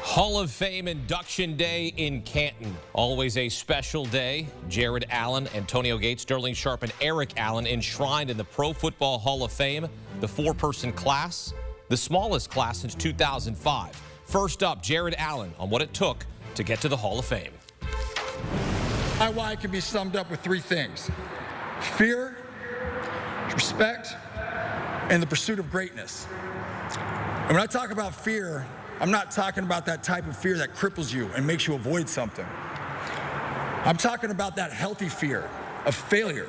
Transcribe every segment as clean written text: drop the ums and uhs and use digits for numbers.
Hall of Fame Induction Day in Canton. Always a special day. Jared Allen, Antonio Gates, Sterling Sharp, and Eric Allen enshrined in the Pro Football Hall of Fame. The four-person class, the smallest class since 2005. First up, Jared Allen on what it took to get to the Hall of Fame. My why can be summed up with three things: fear, respect, and the pursuit of greatness. And when I talk about fear, I'm not talking about that type of fear that cripples you and makes you avoid something. I'm talking about that healthy fear of failure,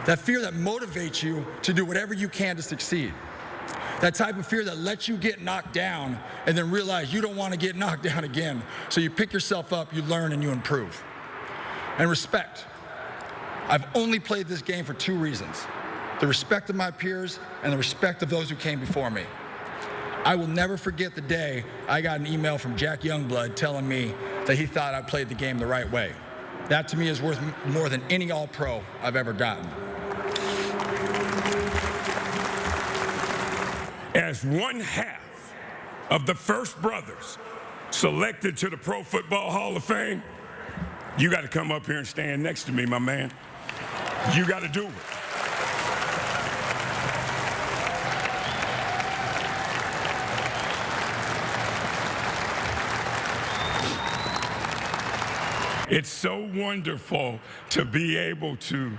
that fear that motivates you to do whatever you can to succeed, that type of fear that lets you get knocked down and then realize you don't want to get knocked down again, so you pick yourself up, you learn, and you improve. And respect. I've only played this game for two reasons: the respect of my peers and the respect of those who came before me. I will never forget the day I got an email from Jack Youngblood telling me that he thought I played the game the right way. That to me is worth more than any All-Pro I've ever gotten. As one half of the first brothers selected to the Pro Football Hall of Fame, you got to come up here and stand next to me, my man. You got to do it. It's so wonderful to be able to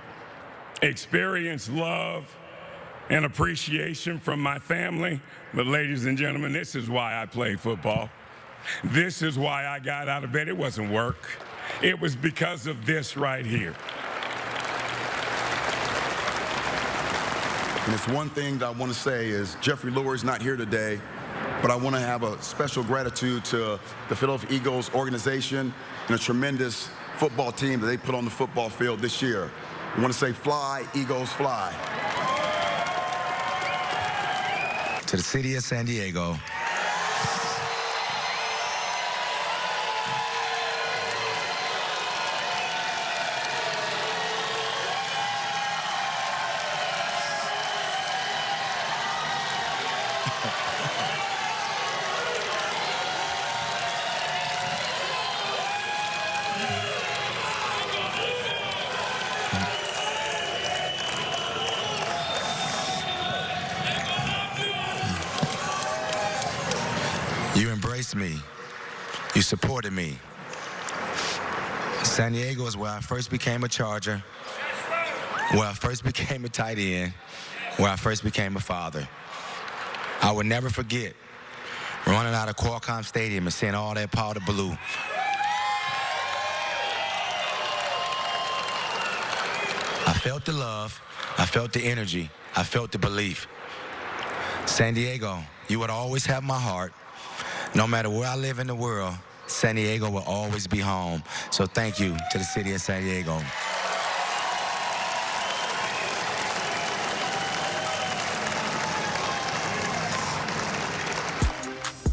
experience love and appreciation from my family. But ladies and gentlemen, this is why I play football. This is why I got out of bed. It wasn't work. It was because of this right here. And it's one thing that I want to say is Jeffrey Luer's not here today, but I want to have a special gratitude to the Philadelphia Eagles organization and a tremendous football team that they put on the football field this year. I want to say fly, Eagles, fly. To the city of San Diego. You embraced me. You supported me. San Diego is where I first became a Charger, where I first became a tight end, where I first became a father. I will never forget running out of Qualcomm Stadium and seeing all that powder blue. I felt the love, I felt the energy, I felt the belief. San Diego, you would always have my heart. No matter where I live in the world, San Diego will always be home. So thank you to the city of San Diego.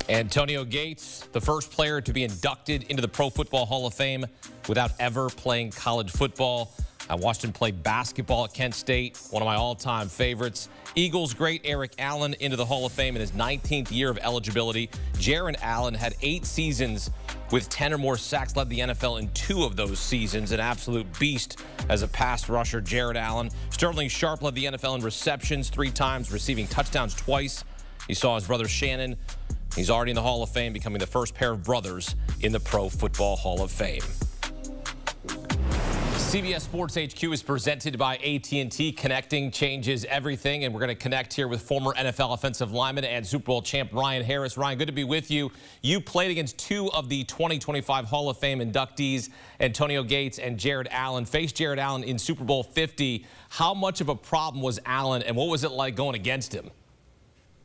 Antonio Gates, the first player to be inducted into the Pro Football Hall of Fame without ever playing college football. I watched him play basketball at Kent State, one of my all-time favorites. Eagles great Eric Allen into the Hall of Fame in his 19th year of eligibility. Jared Allen had 8 seasons with 10 or more sacks, led the NFL in 2 of those seasons. An absolute beast as a pass rusher, Jared Allen. Sterling Sharp led the NFL in receptions 3 times, receiving touchdowns twice. You saw his brother Shannon. He's already in the Hall of Fame, becoming the first pair of brothers in the Pro Football Hall of Fame. CBS Sports HQ is presented by AT&T. Connecting changes everything, and we're going to connect here with former NFL offensive lineman and Super Bowl champ Ryan Harris. Ryan, good to be with you. You played against 2 of the 2025 Hall of Fame inductees, Antonio Gates and Jared Allen. Faced Jared Allen in Super Bowl 50. How much of a problem was Allen, and what was it like going against him?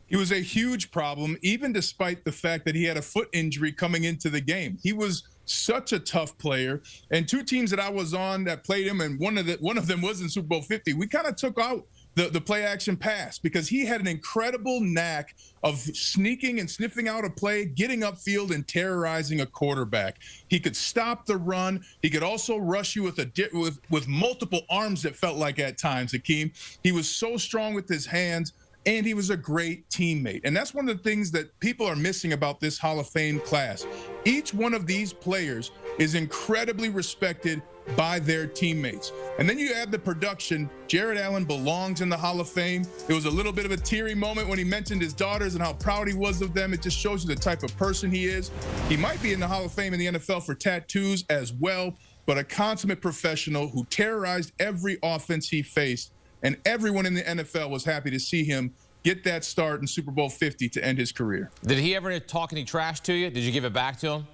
He was a huge problem, even despite the fact that he had a foot injury coming into the game. He was such a tough player. And 2 teams that I was on that played him, and one of them was in Super Bowl 50, we kind of took out the play action pass because he had an incredible knack of sneaking and sniffing out a play, getting upfield and terrorizing a quarterback. He could stop the run. He could also rush you with multiple arms, that felt like at times, Hakeem. He was so strong with his hands. and he was a great teammate. And that's one of the things that people are missing about this Hall of Fame class. Each one of these players is incredibly respected by their teammates. And then you add the production. Jared Allen belongs in the Hall of Fame. It was a little bit of a teary moment when he mentioned his daughters and how proud he was of them. It just shows you the type of person he is. He might be in the Hall of Fame in the NFL for tattoos as well, but a consummate professional who terrorized every offense he faced. And everyone in the NFL was happy to see him get that start in Super Bowl 50 to end his career. Did he ever talk any trash to you? Did you give it back to him?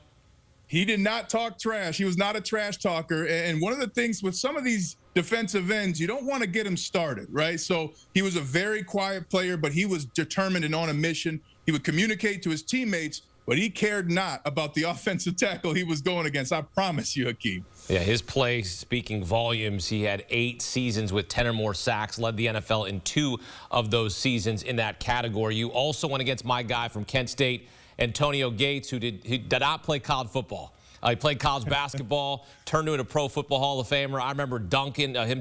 He did not talk trash. He was not a trash talker. And one of the things with some of these defensive ends, you don't want to get him started, right? So he was a very quiet player, but he was determined and on a mission. He would communicate to his teammates, but he cared not about the offensive tackle he was going against. I promise you, Hakeem. Yeah, his play speaking volumes. He had 8 seasons with 10 or more sacks, led the NFL in 2 of those seasons in that category. You also went against my guy from Kent State, Antonio Gates, who did not play college football. He played college basketball, turned into a Pro Football Hall of Famer. I remember him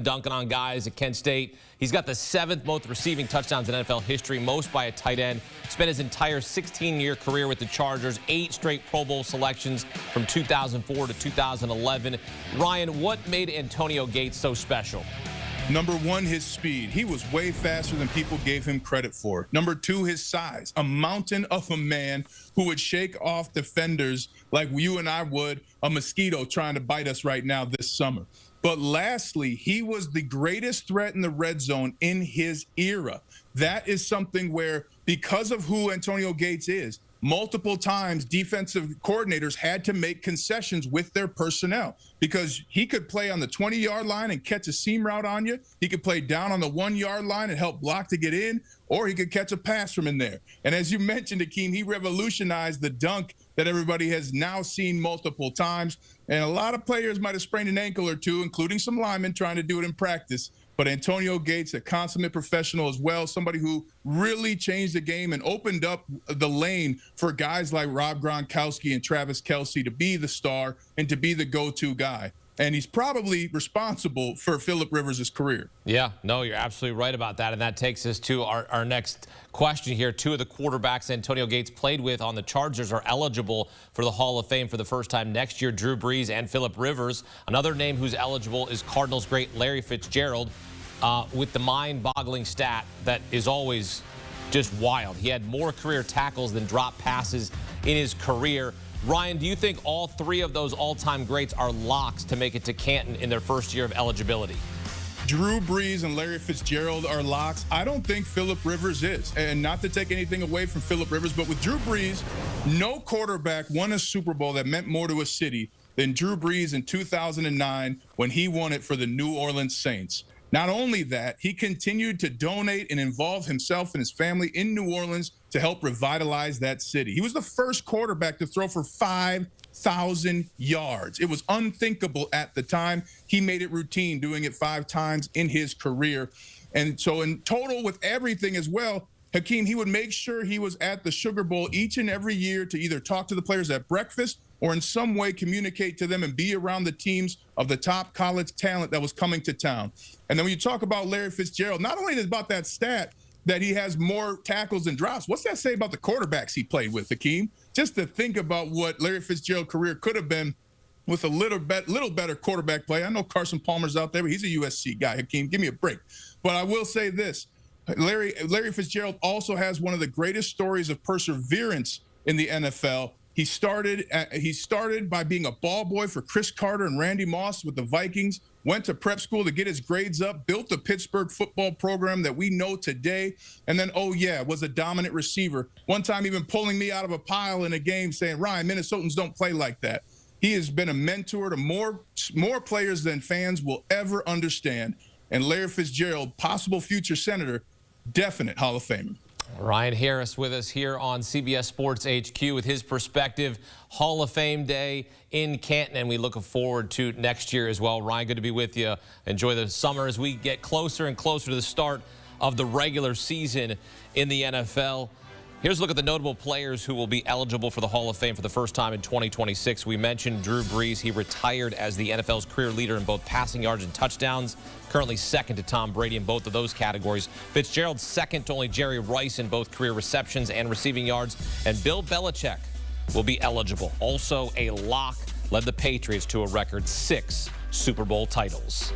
dunking on guys at Kent State. He's got the 7th most receiving touchdowns in NFL history, most by a tight end. Spent his entire 16-year career with the Chargers, 8 straight Pro Bowl selections from 2004 to 2011. Ryan, what made Antonio Gates so special? Number 1, his speed. He was way faster than people gave him credit for. Number 2, his size. A mountain of a man who would shake off defenders like you and I would a mosquito trying to bite us right now this summer. But lastly, he was the greatest threat in the red zone in his era. That is something where, because of who Antonio Gates is, multiple times defensive coordinators had to make concessions with their personnel because he could play on the 20-yard line and catch a seam route on you. He could play down on the 1-yard line and help block to get in, or he could catch a pass from in there. And as you mentioned, Akeem, he revolutionized the dunk that everybody has now seen multiple times. And a lot of players might have sprained an ankle or two, including some linemen trying to do it in practice. But Antonio Gates, a consummate professional as well, somebody who really changed the game and opened up the lane for guys like Rob Gronkowski and Travis Kelce to be the star and to be the go-to guy. And he's probably responsible for Phillip Rivers' career. Yeah, no, you're absolutely right about that. And that takes us to our next question here. 2 of the quarterbacks Antonio Gates played with on the Chargers are eligible for the Hall of Fame for the first time next year, Drew Brees and Phillip Rivers. Another name who's eligible is Cardinals great Larry Fitzgerald, with the mind-boggling stat that is always just wild. He had more career tackles than drop passes in his career. Ryan, do you think all 3 of those all-time greats are locks to make it to Canton in their first year of eligibility? Drew Brees and Larry Fitzgerald are locks. I don't think Phillip Rivers is. And not to take anything away from Phillip Rivers, but with Drew Brees, no quarterback won a Super Bowl that meant more to a city than Drew Brees in 2009 when he won it for the New Orleans Saints. Not only that, he continued to donate and involve himself and his family in New Orleans to help revitalize that city. He was the first quarterback to throw for 5,000 yards. It was unthinkable at the time. He made it routine, doing it 5 times in his career. And so in total with everything as well, Hakeem, he would make sure he was at the Sugar Bowl each and every year to either talk to the players at breakfast or in some way communicate to them and be around the teams of the top college talent that was coming to town. And then when you talk about Larry Fitzgerald, not only is it about that stat that he has more tackles than drops, what's that say about the quarterbacks he played with, Hakeem? Just to think about what Larry Fitzgerald's career could have been with a little better quarterback play. I know Carson Palmer's out there, but he's a USC guy, Hakeem. Give me a break. But I will say this. Larry Fitzgerald also has one of the greatest stories of perseverance in the NFL. He started by being a ball boy for Chris Carter and Randy Moss with the Vikings, went to prep school to get his grades up, built the Pittsburgh football program that we know today, and then, was a dominant receiver. One time even pulling me out of a pile in a game saying, Ryan, Minnesotans don't play like that. He has been a mentor to more players than fans will ever understand. And Larry Fitzgerald, possible future senator, definite Hall of Famer. Ryan Harris with us here on CBS Sports HQ with his perspective. Hall of Fame Day in Canton, and we look forward to next year as well. Ryan, good to be with you. Enjoy the summer as we get closer and closer to the start of the regular season in the NFL. Here's a look at the notable players who will be eligible for the Hall of Fame for the first time in 2026. We mentioned Drew Brees. He retired as the NFL's career leader in both passing yards and touchdowns, currently second to Tom Brady in both of those categories. Fitzgerald's second to only Jerry Rice in both career receptions and receiving yards. And Bill Belichick will be eligible. Also a lock, led the Patriots to a record 6 Super Bowl titles.